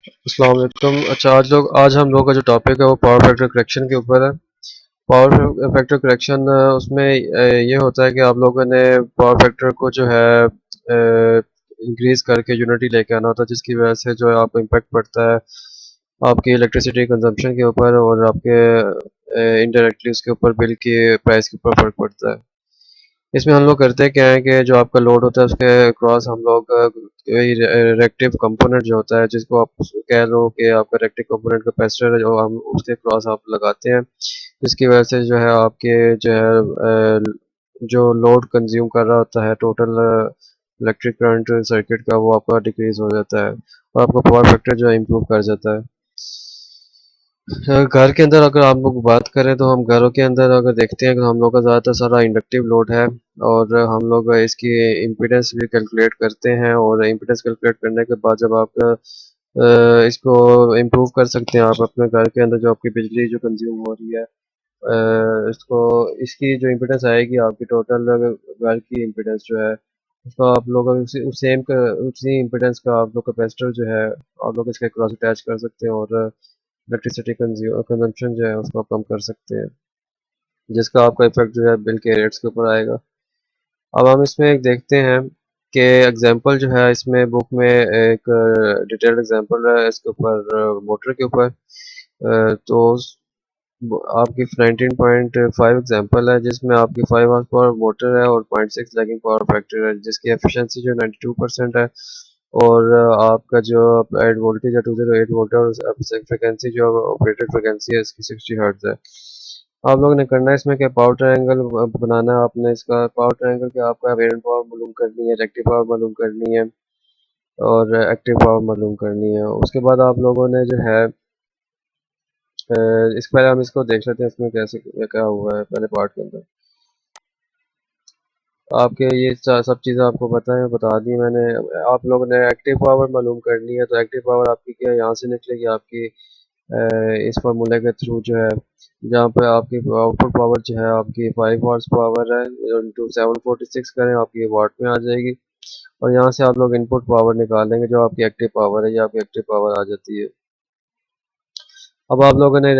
अस्सलाम वालेकुम। अच्छा, आज हम लोग का जो टॉपिक है वो पावर फैक्टर करेक्शन के ऊपर है। पावर फैक्टर करेक्शन उसमें ये होता है कि आप लोगों ने पावर फैक्टर को जो है इंक्रीज करके यूनिटी लेके आना होता है, जिसकी वजह से जो है आपको इम्पेक्ट पड़ता है आपकी इलेक्ट्रिसिटी कंजम्पशन के ऊपर और आपके इनडायरेक्टली उसके ऊपर बिल की प्राइस के ऊपर फर्क पड़ता है। इसमें हम लोग करते क्या है कि जो आपका लोड होता है उसके क्रॉस हम लोग रेक्टिव कंपोनेंट जो होता है, जिसको आप कह लो कि आपका रेक्टिव कंपोनेंट कैपेसिटर है, जो हम उसके क्रॉस आप लगाते हैं, जिसकी वजह से जो है आपके जो है जो लोड कंज्यूम कर रहा होता है टोटल इलेक्ट्रिक करंट सर्किट का, वो आपका डिक्रीज हो जाता है और आपका पावर फैक्टर जो है इम्प्रूव कर जाता है। घर के अंदर अगर आप लोग बात करें तो हम घरों के अंदर अगर देखते हैं तो हम लोग का ज़्यादातर सारा इंडक्टिव लोड है और हम लोग इसकी इम्पीडेंस भी कैलकुलेट करते हैं और इम्पीडेंस कैलकुलेट करने के बाद जब आप इसको इम्प्रूव कर सकते हैं आप अपने घर के अंदर जो आपकी बिजली जो कंज्यूम हो रही है, इसको इसकी जो इम्पीडेंस आएगी आपकी टोटल घर की इम्पीडेंस जो है उसको आप लोग उसी उसी इम्पीडेंस का आप लोग कैपेसिटर जो है आप लोग इसके क्रॉस अटैच कर सकते हैं और इलेक्ट्रिसिटी कंजम्पशन जो है उसको कम कर सकते हैं, जिसका आपका इफेक्ट जो है बिल के रेट्स के ऊपर आएगा। अब हम इसमें एक देखते हैं कि एग्जांपल जो है इसमें बुक में एक डिटेल्ड एग्जांपल है इसके ऊपर मोटर के ऊपर। तो आपकी 19.5 एग्जांपल है जिसमें आपकी 5 हॉर्स पावर मोटर है और 0.6 लैगिंग पावर फैक्टर है, जिसकी एफिशिएंसी जो 92% है और आपका जो एड वोल्टेज है 208 वोल्ट है और फ्रिक्वेंसी जो ऑपरेटेड फ्रिक्वेंसी है इसकी 60 हर्ट्ज है। आप लोगों ने करना है इसमें क्या, पावर ट्रायंगल बनाना है आपने। इसका पावर ट्रायंगल के आपका वेरिएंट पावर मालूम करनी है, रिएक्टिव पावर मालूम करनी है और एक्टिव पावर मालूम करनी है। उसके बाद आप लोगों ने जो है इसके पहले हम इसको देख लेते हैं इसमें कैसे क्या हुआ है पहले पार्ट के अंदर। आपके ये सब चीज़ें आपको पता है, बता दी मैंने। आप लोगों ने एक्टिव पावर मालूम करनी है तो एक्टिव पावर आपकी क्या यहाँ से निकलेगी आपकी इस फार्मूले के थ्रू जो है, जहाँ पे आपकी आउटपुट पावर जो है आपकी 5 हॉर्स पावर है इंटू 746 करें आपकी वाट में आ जाएगी और यहाँ से आप लोग इनपुट पावर निकालेंगे जो आपकी एक्टिव पावर है, ये आपकी एक्टिव पावर आ जाती है। अब आप लोगों ने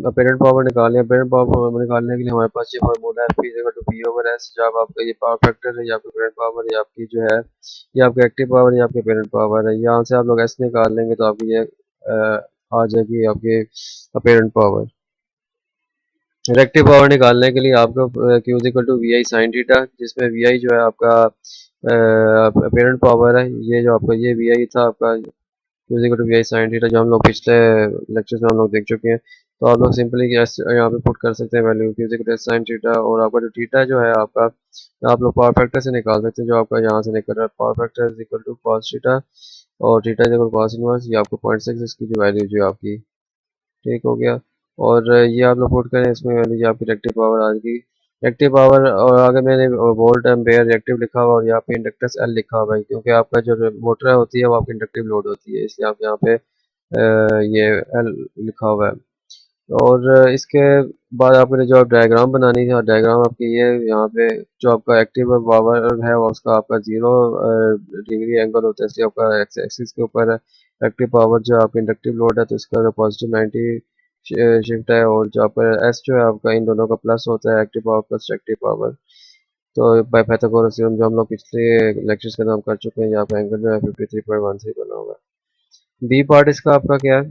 पेरेंट पावर निकालनी है। पेरेंट पावर निकालने के लिए हमारे पास ये फार्मूला है, P equal to P over S. जब आपका ये पावर फैक्टर है, ये आपकी पेरेंट पावर, ये आपकी जो है ये आपकी एक्टिव पावर, ये आपकी पेरेंट पावर है। यहाँ से आप लोग एस निकाल लेंगे तो आपकी ये आ जाएगी आपकी पेरेंट पावर। रिएक्टिव पावर निकालने के लिए आपको Q is equal to V I sine theta, जिसमें वी आई जो है आपका पेरेंट पावर है। ये जो आपका ये वी आई था आपका Q is equal to V I sine theta, जो हम लोग पिछले लेक्चर्स में हम लोग देख चुके हैं। तो आप लोग सिंपली यहाँ पे पुट कर सकते हैं value Q is equal to sine theta और आपका जो थीटा जो है आपका आप लोग पावर फैक्टर से निकाल सकते हैं, जो आपका यहाँ से निकल रहा है power factor is equal to cos theta और theta is equal cos inverse, ये आपको 0.6 इसकी जो वैल्यू जो है आपकी, ठीक हो गया। और ये आप लोग पुट करें इसमें वाली जो आपकी रिएक्टिव पावर आ गई। रिएक्टिव पावर और आगे मैंने वोल्ट एम्पेयर रिएक्टिव लिखा हुआ और यहाँ पे इंडक्टेंस एल लिखा हुआ है, क्योंकि आपका जो मोटर होती है वो आपकी इंडक्टिव लोड होती है, इसलिए आप यहाँ पे ये एल लिखा हुआ है। और इसके बाद आपने जो डायग्राम बनानी है, डायग्राम आपकी ये यहाँ पे जो आपका एक्टिव पावर है वो उसका आपका 0 डिग्री एंगल होता है, इसलिए आपका एक्स एक्सिस के ऊपर है। एक्टिव पावर जो आपकी इंडक्टिव लोड है तो इसका जो पॉजिटिव 90 शिफ्ट है और जो आपका एस जो है आपका इन दोनों का प्लस होता है, active power plus active power. तो बाय पाइथागोरस थ्योरम जो हम लोग पिछले लेक्चर्स के अंदर हम कर चुके हैं, यहाँ पे एंगल जो है 53.13 बना हुआ है। बी पार्ट इसका आपका क्या है,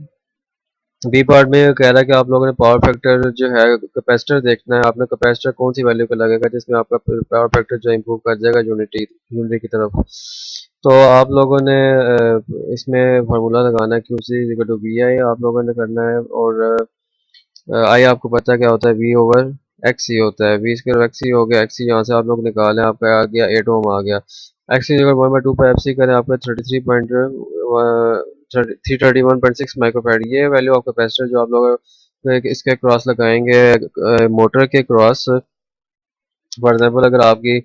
बी पार्ट में ये कह रहा है कि आप लोगों ने पावर फैक्टर जो है कैपेसिटर देखना है। आपने कैपेसिटर कौन सी वैल्यू पे लगेगा जिसमें आपका पावर फैक्टर जो इम्प्रूव कर जाएगा यूनिटी यूनिटी की तरफ। तो आप लोगों ने इसमें फार्मूला लगाना है Q C equal to V I आप लोगों ने करना है और आई आपको पता है क्या होता है, वी ओवर एक्स ही होता है। वी स्क्वायर एक्स ही हो गया, एक्स ही यहाँ से आप लोग निकालें आपका आ गया 8 ओम आ गया। एक्स अगर 1/2 पर एफ सी करें आपका 331.6 माइक्रोफैराड, ये वैल्यू ऑफ कैपेसिटर जो आप लोग इसके क्रॉस लगाएंगे मोटर के क्रॉस। फॉर एग्जांपल अगर आपकी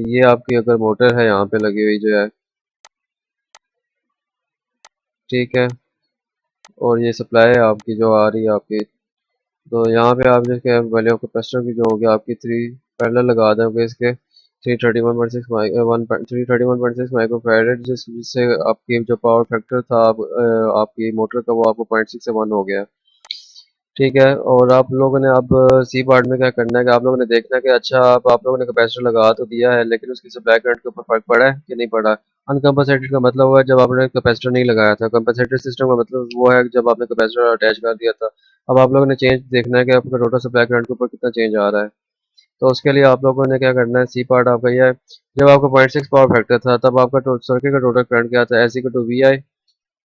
ये आपकी अगर मोटर है यहाँ पे लगी हुई जो है, ठीक है, और ये सप्लाई है आपकी जो आ रही है आपकी, तो यहाँ पे आप जो वैल्यू ऑफ कैपेसिटर की जो होगी आपकी 3 पैरेलल लगा दोगे इसके 331.6 माइक्रोफैरड, जिससे आपकी जो पावर फैक्टर था आपकी मोटर का, वो आपको 0.6 से 1 हो गया। ठीक है, और आप लोगों ने अब सी पार्ट में क्या करना है कि आप लोगों ने देखना है कि अच्छा आप लोगों ने कैपेसिटर लगा तो दिया है, लेकिन उसकी सप्लाई करंट के ऊपर फर्क पड़ा है कि नहीं पड़ा। अनकम्पनसेटेड का मतलब हुआ है जब आपने कैपेसिटर नहीं लगाया था। कंपनसेटेड सिस्टम का मतलब वो है जब आपने कैपेसिटर अटैच कर दिया था। अब आप लोगों ने चेंज देखना है कि आपका टोटल सप्लाई करंट के ऊपर कितना चेंज आ रहा है। तो उसके लिए आप लोगों ने क्या करना है, सी पार्ट आपका यह है, जब आपका 0.6 पावर फैक्टर था तब आपका सर्किट का टोटल करंट क्या था, एस इक्वल टू वी आई।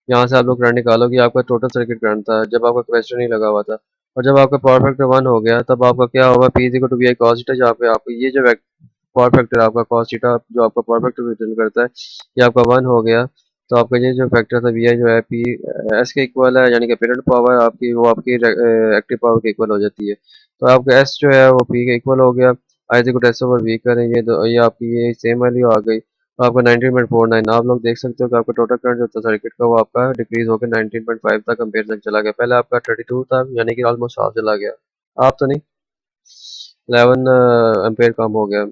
यहाँ से आप लोग करंट निकालो कि आपका टोटल सर्किट करंट था जब आपका कैपेसिटर नहीं लगा हुआ था। और जब आपका पावर फैक्टर 1 हो गया तब आपका क्या होगा, P is equal to V I cos theta, जहाँ पे आपको ये जो पावर फैक्टर आपका कॉस थीटा जो आपका पावर फैक्टर रिटर्न करता है, ये आपका 1 हो गया। तो आपका ये जो फैक्टर था वी आई जो है पी एस के इक्वल है, यानी कि पेरेंट पावर आपकी वो आपकी एक्टिव पावर के इक्वल हो जाती है। तो आपका एस जो है वो पी के इक्वल हो गया। I equal to S over V करें, ये आपकी ये सेम वैल्यू आ गई। तो आपका 19.49, आप लोग देख सकते हो कि आपका टोटल करंट जो था सर्किट का वो आपका डिक्रीज होकर 19.5 तक कंपेरिजन चला गया। पहले आपका 32 था, यानी कि ऑलमोस्ट हाफ चला गया। आप तो नहीं, 11 एम्पेयर कम हो गया।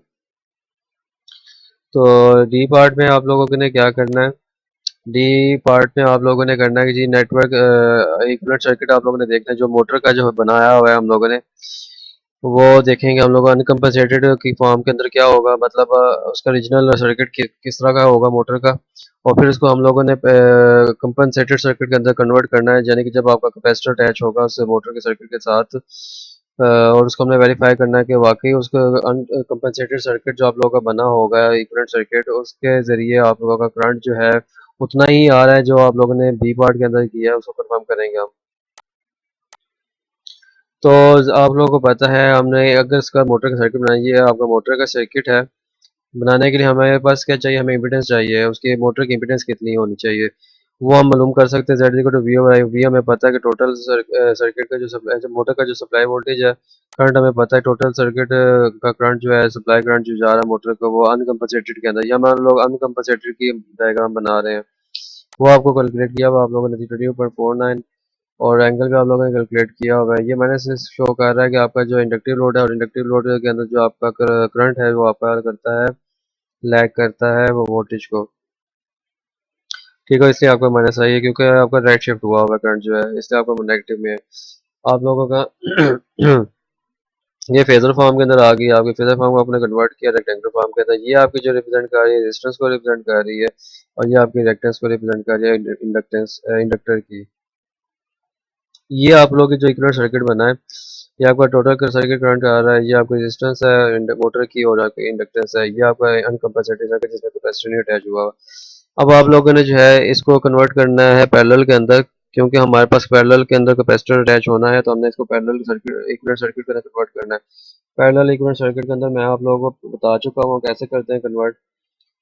तो डी पार्ट में आप लोगों ने क्या करना है, डी पार्ट में आप लोगों ने करना है कि जी नेटवर्क इक्विवेलेंट सर्किट आप लोगों ने देखना है। जो मोटर का जो बनाया हुआ है हम लोगों ने, वो देखेंगे हम लोग अनकम्पनसेटेड की फॉर्म के अंदर क्या होगा, मतलब उसका रीजनल सर्किट किस तरह का होगा मोटर का। और फिर उसको हम लोगों ने कंपनसेटेड सर्किट के अंदर कन्वर्ट करना है, यानी कि जब आपका कैपेसिटर अटैच होगा उस मोटर के सर्किट के साथ, और उसको हमने वेरीफाई करना है कि वाकई उसका कंपनसेटेड सर्किट जो आप लोगों का बना होगा इक्विवेलेंट सर्किट, उसके ज़रिए आप लोगों का करंट जो है उतना ही आ रहा है जो आप लोगों ने बी पार्ट के अंदर किया है, उसको कंफर्म करेंगे हम। तो आप लोगों को पता है हमने अगर इसका मोटर का सर्किट बनाया, ये आपका मोटर का सर्किट है। बनाने के लिए हमारे पास क्या चाहिए, हमें इम्पीडेंस चाहिए, उसकी मोटर की इम्पीडेंस कितनी होनी चाहिए वो हम मालूम कर सकते हैं। Z equal to V by V, हमें पता है कि टोटल सर्किट का जो सप्लाई, जो मोटर का जो सप्लाई वोल्टेज है, करंट हमें पता है, टोटल सर्किट का करंट जो है, सप्लाई करंट जो जा रहा है मोटर का, वो अनकम्पनसेटेड के अंदर, या हम लोग अनकम्पनसेटेड की डायग्राम बना रहे हैं, वो आपको कैलकुलेट किया हुआ आप लोगों ने 32.49। और एंगल भी आप लोगों ने कैलकुलेट किया हुआ है। ये मैंने से शो कर रहा है कि आपका जो इंडक्टिव लोड है, और इंडक्टिव लोड के अंदर जो आपका करंट है वो आपका करता है, लैग करता है वो वोल्टेज को। ठीक है, इसलिए आपका माइनस आई है क्योंकि आपका राइट शिफ्ट हुआ हुआ करंट जो है, इसलिए आपका नेगेटिव में है। आप लोगों का ये फेजर फॉर्म के अंदर आ गई, आपके फेजर फॉर्म को आपने कन्वर्ट किया रेक्टेंगुलर फॉर्म के अंदर। ये आपकी जो रिप्रेजेंट कर रही है रेजिस्टेंस को रिप्रेजेंट कर रही है, और ये आपकी रिएक्टेंस को रिप्रेजेंट कर रही है इंडक्टेंस इंडक्टर की। ये आप लोग की जो इक्विवेलेंट सर्किट बना है, ये आपका टोटल सर्किट करंट आ रहा है, ये आपकी रेजिस्टेंस है मोटर की, और आपकी इंडक्टेंस है, ये आपका अनकम्पनसेटेड सर्किट जिसमें कैपेसिटर नहीं अटैच हुआ। अब आप लोगों ने जो है इसको कन्वर्ट करना है पैरेलल के अंदर, क्योंकि हमारे पास पैरेलल के अंदर कैपेसिटर अटैच होना है, तो हमने इसको पैरेलल सर्किट इक्विवेलेंट सर्किट के अंदर कन्वर्ट करना है। पैरेलल इक्विवेलेंट सर्किट के अंदर मैं आप लोगों को बता चुका हूँ कैसे करते हैं कन्वर्ट।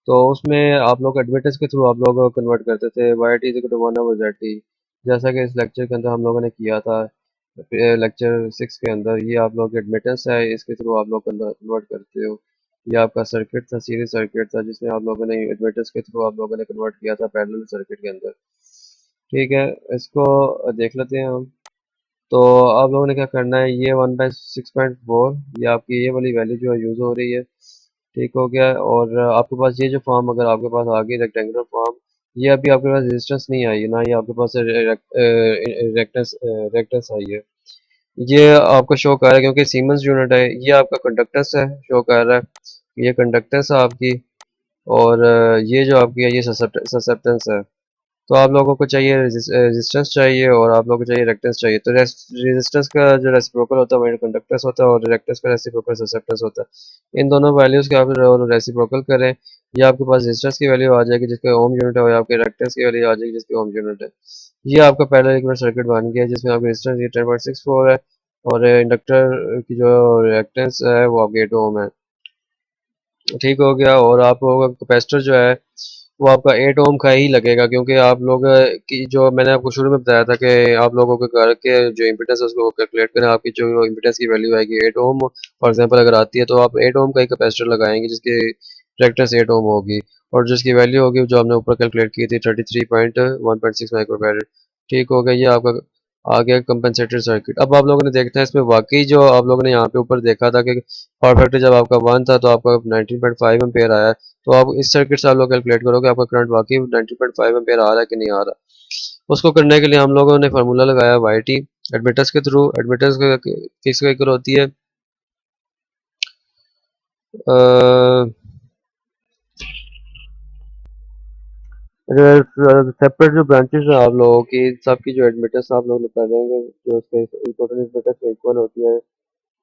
तो उसमें आप लोग एडमिटेंस के थ्रू आप लोग कन्वर्ट करते थे, Y T equal to 1/ZT, जैसा कि इस लेक्चर के अंदर हम लोगों ने किया था लेक्चर 6 के अंदर। ये आप लोग एडमिटेंस है, इसके थ्रू आप लोग कन्वर्ट करते हो। ये आपका सर्किट था, सीरीज सर्किट था, जिसमें आप लोगों ने एडमिटेंस के थ्रू आप लोगों ने कन्वर्ट किया था पैरेलल सर्किट के अंदर। ठीक है, इसको देख लेते हैं हम। तो आप लोगों ने क्या करना है, ये 1/6.4, ये आपकी ये वाली वैल्यू जो है यूज़ हो रही है। ठीक हो गया, और आपके पास ये जो फॉर्म अगर आपके पास आ गई रेक्टेंगुलर फॉर्म, ये अभी आपके पास रेजिस्टेंस नहीं आई है, ना ही आपके पास रेक्टेंस रेक्टेंस आई है। ये आपको शो कर रहा है क्योंकि सीमेंस यूनिट है, ये आपका कंडक्टेंस है, शो कर रहा है ये कंडक्टेंस है आपकी। और ये जो आपकी है ये ससेप्टेंस है। तो आप लोगों को चाहिए रेजिस्टेंस चाहिए, और आप लोगों को चाहिए रिएक्टेंस चाहिए। तो रेजिस्टेंस का जो रेसिप्रोकल होता है वो कंडक्टेंस होता है, और रिएक्टेंस का रेसिप्रोकल ससेप्टेंस होता है। इन दोनों वैल्यूज़ के आप रेसिप्रोकल करें, ये आपके पास रेजिस्टेंस की वैल्यू आ जाएगी जिसके ओम यूनिट है, और आपके रिएक्टेंस की वैल्यू आ जाएगी जिसकी ओम यूनिट है। ये आपका पहला इक्विवेलेंट सर्किट बन गया जिसमें आपकी रेजिस्टेंस ये 10.64 है, और इंडक्टर की जो रिएक्टेंस है वो आपके 8 ओम है। ठीक हो गया, और आप लोगों का कैपेसिटर जो है वो आपका 8 ओम का ही लगेगा, क्योंकि आप लोग की जो मैंने आपको शुरू में बताया था कि आप लोगों के घर के जो इम्पीडेंस है उसको कैलकुलेट करें, आपकी जो इम्पीडेंस की वैल्यू आएगी 8 ओम फॉर एग्जांपल अगर आती है, तो आप 8 ओम का ही कैपेसिटर लगाएंगे जिसकी रिएक्टेंस 8 ओम होगी, और जिसकी वैल्यू होगी जो हमने ऊपर कैलकुलेट की थी 33.1.6 माइक्रोफैरड। ठीक हो गया, ये आपका आ गया कंपनसेटेड सर्किट। अब आप लोगों ने देखना है इसमें वाकई जो आप लोगों ने यहाँ पे ऊपर देखा था कि पावर फैक्टर जब आपका 1 था तो आपका 19.5 एम्पेयर आया, तो आप इस सर्किट से आप लोग कैलकुलेट करोगे आपका करंट वाकई 19.5 एम्पेयर आ रहा है कि नहीं आ रहा। उसको करने के लिए हम लोगों ने फार्मूला लगाया वाई टी एडमिटेंस के थ्रू। एडमिटेंस किस फिगर होती है, सेपरेट जो ब्रांचेस हैं आप लोगों की सबकी जो एडमिटेंस आप लोग कर देंगे जो उसके टोटल एडमिटेंस इक्वल होती है,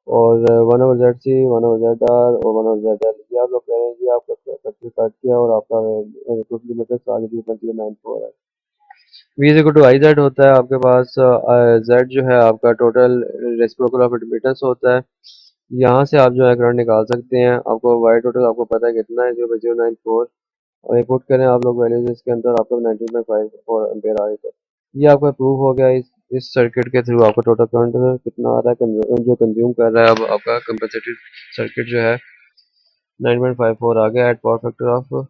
और 1/Z one over Z are और 1/ZL ये आप लोग कह रहे हैं जी आपका सर्किट काट किया और आपका टोटल एडमिटेंस आगे 2.094 है। V is equal to I Z होता है आपके पास, जेड जो है आपका टोटल रेसिप्रोकल ऑफ एडमिटेंस होता है। यहाँ से आप जो है करंट निकाल सकते हैं। आपको वाई टोटल आपको पता है कितना है, 0.094, और इनपुट करें आप लोग वैल्यूज इसके अंदर आपको 19.54 एम्पेयर आ रही है। ये आपका प्रूव हो गया। इस सर्किट के थ्रू आपका टोटल करंट कितना आ रहा है, जो कंज्यूम कर रहा है अब आपका कंपनसेटेड सर्किट जो है 9.54 आ गया at power factor of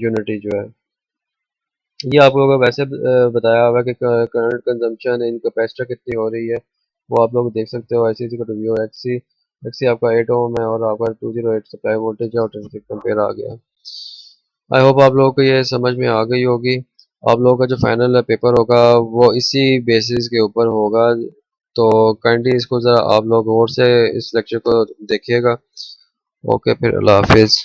unity जो है। ये आप लोगों को वैसे बताया हुआ कि करंट कंजम्पशन इन कैपेसिटर कितनी हो रही है, वो आप लोग देख सकते हो। ऐसी को वी एक्सी एक्सी आपका 8 ओम है और आपका 208 सप्लाई वोल्टेज है और 26 एम्पेयर आ गया। आई होप आप लोगों को ये समझ में आ गई होगी। आप लोगों का जो फाइनल पेपर होगा वो इसी बेसिस के ऊपर होगा, तो काइंडली इसको ज़रा आप लोग और से इस लेक्चर को देखिएगा। ओके, फिर अल्लाह हाफिज़।